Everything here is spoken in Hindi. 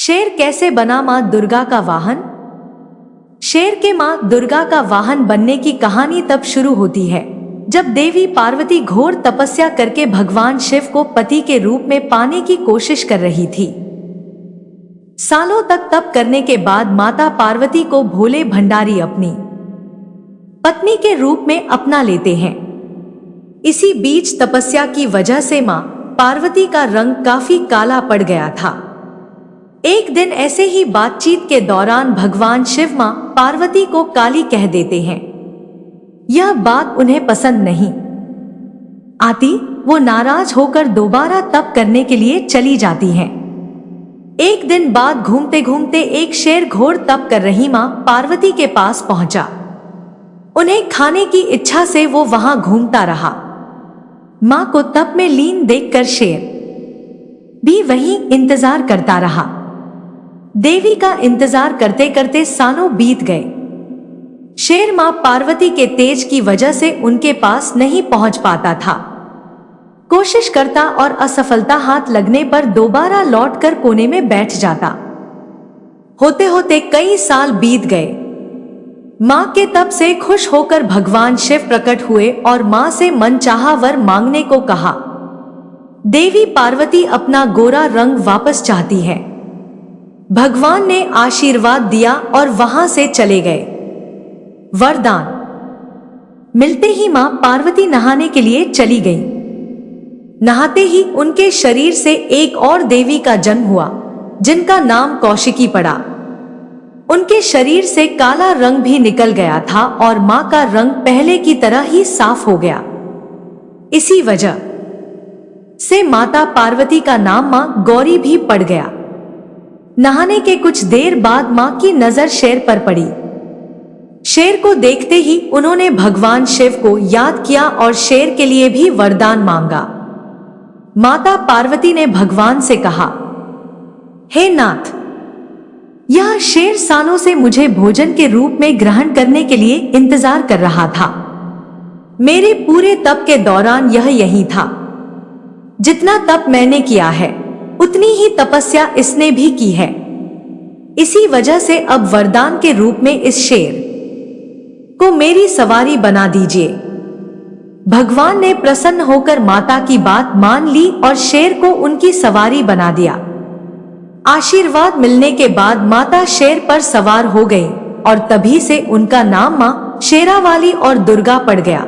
शेर कैसे बना मां दुर्गा का वाहन? शेर के मां दुर्गा का वाहन बनने की कहानी तब शुरू होती है जब देवी पार्वती घोर तपस्या करके भगवान शिव को पति के रूप में पाने की कोशिश कर रही थी। सालों तक तप करने के बाद माता पार्वती को भोले भंडारी अपनी पत्नी के रूप में अपना लेते हैं। इसी बीच तपस्या की वजह से मां पार्वती का रंग काफी काला पड़ गया था। एक दिन ऐसे ही बातचीत के दौरान भगवान शिव मां पार्वती को काली कह देते हैं। यह बात उन्हें पसंद नहीं आती। वो नाराज होकर दोबारा तप करने के लिए चली जाती हैं। एक दिन बाद घूमते घूमते एक शेर घोर तप कर रही मां पार्वती के पास पहुंचा। उन्हें खाने की इच्छा से वो वहां घूमता रहा। मां को तप में लीन देखकर शेर भी वहीं इंतजार करता रहा। देवी का इंतजार करते करते सालों बीत गए। शेर मां पार्वती के तेज की वजह से उनके पास नहीं पहुंच पाता था। कोशिश करता और असफलता हाथ लगने पर दोबारा लौटकर कोने में बैठ जाता। होते होते कई साल बीत गए। मां के तप से खुश होकर भगवान शिव प्रकट हुए और मां से मनचाहा वर मांगने को कहा। देवी पार्वती अपना गोरा रंग वापस चाहती है। भगवान ने आशीर्वाद दिया और वहां से चले गए। वरदान मिलते ही मां पार्वती नहाने के लिए चली गई। नहाते ही उनके शरीर से एक और देवी का जन्म हुआ जिनका नाम कौशिकी पड़ा। उनके शरीर से काला रंग भी निकल गया था और मां का रंग पहले की तरह ही साफ हो गया। इसी वजह से माता पार्वती का नाम मां गौरी भी पड़ गया। नहाने के कुछ देर बाद मां की नजर शेर पर पड़ी। शेर को देखते ही उन्होंने भगवान शिव को याद किया और शेर के लिए भी वरदान मांगा। माता पार्वती ने भगवान से कहा, हे नाथ, यह शेर सालों से मुझे भोजन के रूप में ग्रहण करने के लिए इंतजार कर रहा था। मेरे पूरे तप के दौरान यह यही था। जितना तप मैंने किया है उतनी ही तपस्या इसने भी की है। इसी वजह से अब वरदान के रूप में इस शेर को मेरी सवारी बना दीजिए। भगवान ने प्रसन्न होकर माता की बात मान ली और शेर को उनकी सवारी बना दिया। आशीर्वाद मिलने के बाद माता शेर पर सवार हो गई और तभी से उनका नाम मां शेरावाली और दुर्गा पड़ गया।